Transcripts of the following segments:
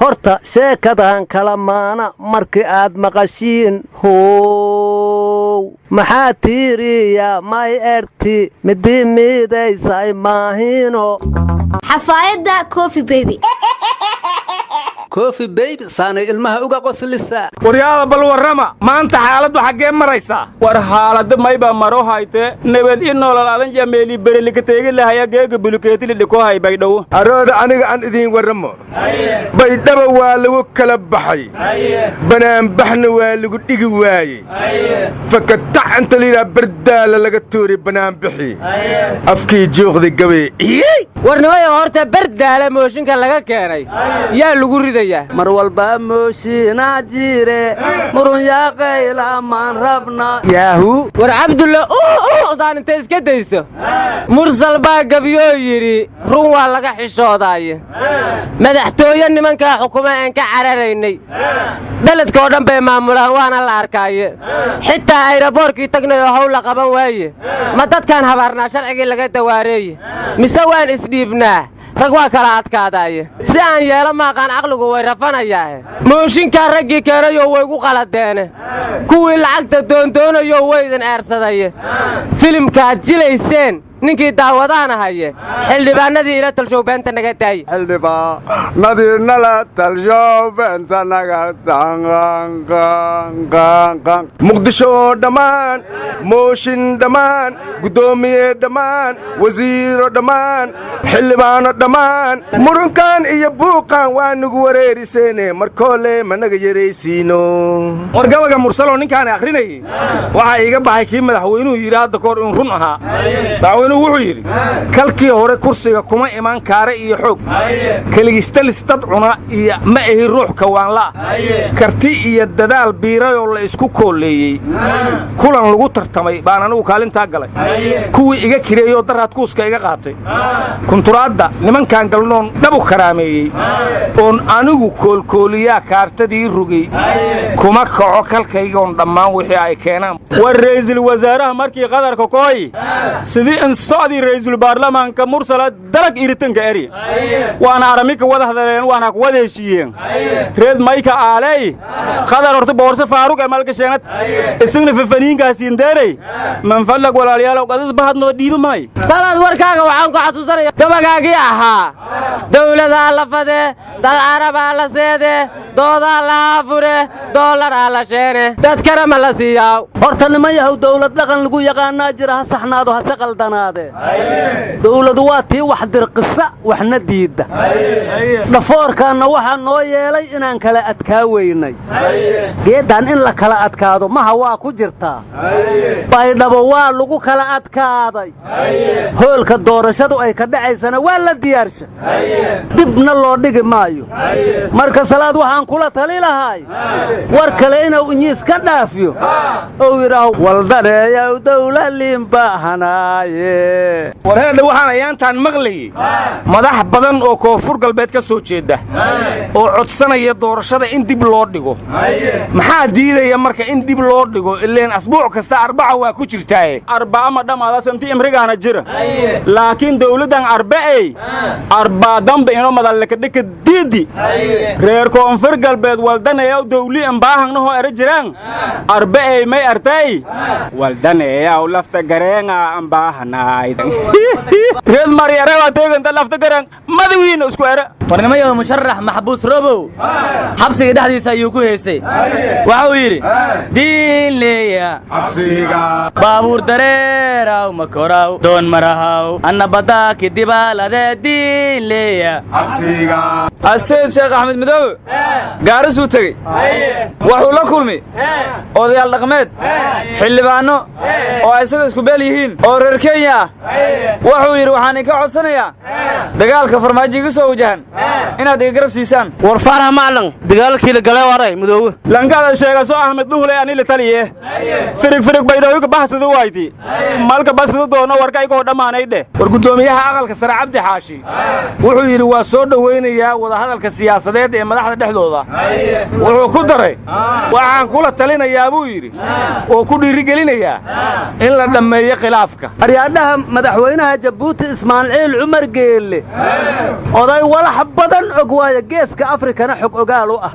horta sheekadan kala maana markii aad maqashiin how maxaa tiiriya may erti midii miidaysay maahino xafaayadda coffee baby coffee baby saanay ilmaha uga qoslisa waryaada bal warrama maanta xaaladdu xaggee maraysaa war xaaladda mayba maro hayte nabad in nolol alan jameeli berelika teegi lahaya geega bulukeetili dhiko hay baydhow arooda aniga aan idiin warramo baydhaba waa lagu kala baxay banaanbaxna waa lagu dhigi waayey fakatac inta layidhaha bardaala laga tuuri banaanbixi afkii juuqda gabay warnimaya horta bardaala mooshinka laga keenay yaa lagu ridayaa mar walba mooshinaa jire murun yaaqayla maan rabna yaahu war cabdulla daan inta iska dayso mursal baa gabyoo yidhi run waa laga xishoodaaye madaxtooye nimankaa xukuma aan ka cararaynay beledka oo dhan bay maamulaan waana la arkaaye xitaa ayraboorkii tagnay oo hawl la qaban waaye ma dadkaan habaarnaa sharcigii laga dawaareeye mise waan isdhiibnaa rag waa kala adkaadaaye si aan yeelo maaqaan caqligu way rafanayaae mooshinkaa raggii keenayoo waygu qaladeene kuwii lacagta doondoonayo waydan eersadaye filimkaad jilayseen ninkii daawadaana haye xildhibaanadii ila talshow beenta naga daaye xildhibaanadii nala talshow beenta naga muqdisho dhammaan mooshin dhammaan guddoomiye dhammaan wasiiro dhammaan xildhibaano dhammaan murunkan iyo buuqan waa nagu wareeriseene markoole managa yaraysiino wargabaga mursaloo ninkaani akhrinayay waxaa iiga baxay kii madaxweynuhu yidhi hadda kahor in run ahaa wuxuu yidhi kalkii hore kursiga kuma iman kaare iyo xoog keligistalis dad cuna iyo ma ahi ruux kawaanla karti iyo dadaal biirayoo la isku kooleeyey kulan lagu tartamay baan anigu kaalintaa galay kuwii iga kireeyoo daraad kuuska iga qaatay kunturaadda nimankaan galnoon dhabu karaameeyey oon anigu koolkooliyaa kaartadii rugay kuma kaco kalkaygoon dhammaan wixii ay keenaan war ra'iisul wasaaraha markii qadarka kooy sidii socdii ra'iisul baarlamaanka mursala dalag iritanka eri waana aramika wada hadleen waana ku wada heshiiyeen reed mayka aalay qadar horta boorso faaruq amalka sheenad isagna fafaniinkaas indeeray man falag walaaliyaal qadad bahadno dhiiba may salaad warkaaga waxaan ku xasuusanaya gabagaagii ahaa dawladda la fade dal araba la seede dooda la fure dollar ala sheene dad karama la siiyaa horta nimayahu dawlad dhaqan lagu yaqaanaa jira ha saxnaado ha saqaldanaade dawladu waa tii wax dirqisa waxna diidda dhafoorkaanna waxaa noo yeelay inaan kala adkaa weynay geeddan in la kala adkaado maha waa ku jirtaa baydhabo waa lagu kala adkaaday hoolka doorashadu ay ka dhacaysana waa la diyaarsha dibna loo dhigi maayo marka salaad waxaan kula tali lahay war kale inuu inyiis ka dhaafiyo ou yidhaaho waldaneeyow dawlaliinbaahanaaye warheedha waxaan ayaantaan maqlayey madax badan oo koonfur galbeed ka soo jeeda oo codsanaya doorashada in dib loo dhigo maxaa diidaya marka in dib loo dhigo ileen asbuuc kasta arbaca waa ku jirtaaye arbaca ma dhammaada santi imrigaana jira laakiin dawladdan arba'ey arbaa dambe ino madallakadhika diidi reer koonfur galbeed waldaneeyaw dawli ambaahangnahoo era jiraan arba'ey may artay waldaneeyaw lafta gareenga ambaahanaay reed maryare waa teeganta lafta gareen madawiina isku era warnimayo musharax maxbuus robow xabsiga dhexdiisa ayuu ku heesay waxa uu yidhi diinleeya xabsiga baabuur dareeraw makoraw doon marahaw anna badaaki dibaalade diinleeya xabsiga aseed sheekh axmed midoobe gaarisuu tegey wuxuu la kulmi odayaal dhaqmeed xildhibaano oo isaga isku beel yihiin oo reer kenya ah wuxuu yidhi waxaan idinka codsanayaa dagaalka farmaajo iga soo wajahan inaad iga garab siisaan war faaraha maclan dagaalkii la galay waray midoobe lankaada sheegaso ahmed dhuhle ani la taliye firig baydhooyinka bahsida wayti malka basida doono warka igoo dhammaanay dheh war guddoomiyaha aqalka sare cabdi xaashi wuxuu yidhi waa soo dhowaynayaa wadahadalka siyaasadeed ee madaxda dhexdooda wuxuu ku daray waxaan kula talinayaa buu yidhi oo ku dhiirigelinayaa in la dhammeeyo khilaafka aryaadhaha madaxweynaha jabuuti ismaaciil cumar geelle oday walax wax badan og waayo geeska afrikana xog ogaal u ah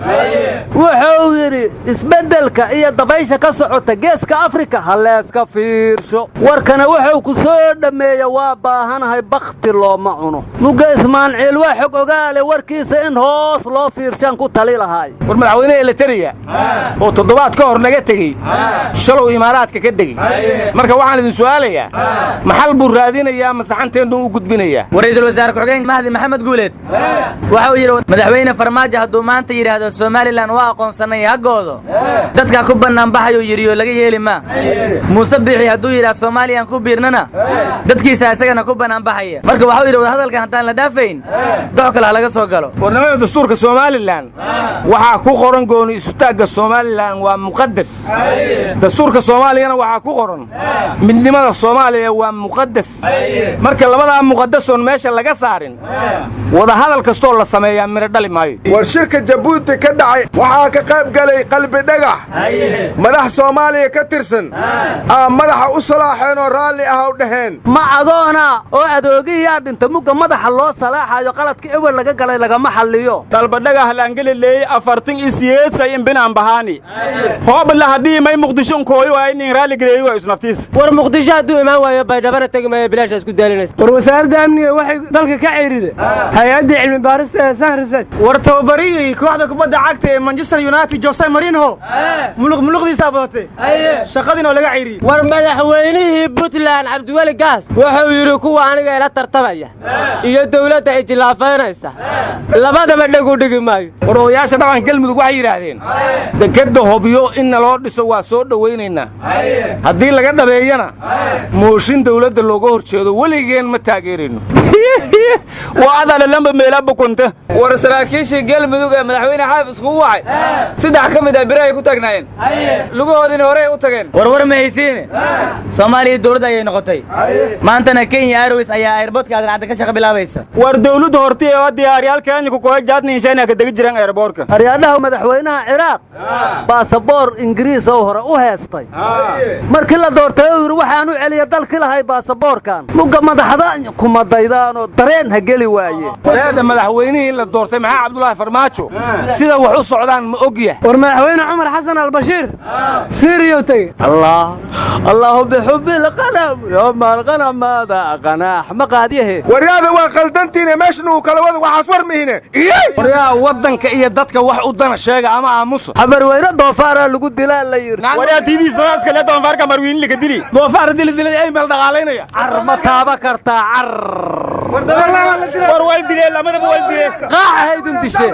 wuxuu yidhi isbeddelka iyo dabaysha ka socota geeska afrika ha leeska fiirsho warkana wuxuu ku soo dhammeeya waa baahanahay bakhti looma cuno mugga ismaanciil waa xog ogaale warkiisa in hoos loo fiirshaan ku tali lahaay war madaxweynaha elitariya oo toddobaad ka hor naga tegey shalow imaaraadka ka degey marka waxaan idin su'aalayaa maxal buu raadinayaa masaxanteennu u gudbinayaa ra'iisul wasaare ku-xigeenka mahdi maxamed guuleed waxa uu yidhi madaxweyne farmaajo hadduu maanta yidhaahdo somalilan waa aqoonsanay haggoodo dadkaa ku bannaanbaxayuu yidhi oo laga yeeli maa muuse biixi hadduu yidhaahdo soomaaliyaan ku biirnana dadkiisa isagana ku bannaanbaxaya marka waxau yidhi wadahadalkan haddaan la dhaafayn dox kale ha laga soo galo warnimada dastuurka somalilan waxaa ku qoran gooni isutaagga somalilan waa muqadas dastuurka soomaaliyana waxaa ku qoran midnimada soomaaliya waa muqadas marka labadaa muqadasoon meesha laga saarin wadahadal kastoo la sameeyaa midho dhali maayo war shirka jabuuti ka dhacay waxaa ka qayb galay qalbi dhagax madax soomaaliya ka tirsan madaxa u salaaxeen oo raalli ah u dhaheen ma adoona oo adoogiyaa dhinta mugga madaxa loo salaaxayo qaladka ewel laga galay lagama xalliyo dalbadhagah laangelileey afartin isiyeedsay imbinaan bahaani hoobala haddii may muqdisho nkooyo waa inin raalli geleeyo waa isnaftiis war muqdisho hadduu imaan waayo baydhabana tegi maayo bilaasha isku daalinaysa war wasaaradda amniga waxay dalka ka ceyrida hay-adda cilmi baarista ee san research war tababariyey kooxda kubadda cagta ee manchester united jose marinho muluqdiisaa badatay shaqadiina oo laga ceyriyey war madaxweynihii puntland cabdiweli gaas wuxuu yidhi kuwa aniga ila tartamaya iyo dawladda ijilaafaynaysa labadaba dhegu dhigi maayo war odayaasha dhaqanka galmudug waxay yidhaahdeen dekedda hobyo in naloo dhiso waa soo dhowaynaynaa haddii laga dhabeeyana mooshin dawladda looga hor jeedo weligeen ma taageerayno waa adaalalamba meelaa bukunta war saraakiishii galmudug ee madaxweyne xaafis kugu wacay saddex ka mid ah birahay ku taagnaayeen lugahoodiina horey u tageen warwar ma haysiine soomaaliya dawladda ayay noqotay maantana kenya airways ayaa airboodka adracda ka shaqa bilaabaysa war dawladda horti ee diyaaryaal kenya ku koga jaadniinshayna ka degi jiraan airboortka aryaadhaha madaxweynaha ciraaq baasaboor ingiriis oo hore u heestay markii la doortay uu yidhi waxaan u celiya dalki lahay baasaboorkan mugga madaxda kuma daydaanoo dareen ha geli waaye wareedda madaxweynihii la doortay maxaa cabdulaahi farmaajo sida wax u socdaan ma ogyahay war madaxweyne cumar xasan albashiir siiriyow tege allahu bixubbi lqanam yowma alqanam maada qanaax ma qaadyahe waryaada waa qaldantiine meeshan uu kala wada waxaas war mihine waryaa waddanka iyo dadka wax u dana sheega ama aamusa xamarweyne doofaaraa lagu dilaa la yidhi waryaa diidiisnaaska le doonfaarka marwiin laga dili doofaar dilay ay meel dhaqaalaynaya car ma taaba kartaa car war wal dilee lamadaba wal dilee qaaca haydin dishe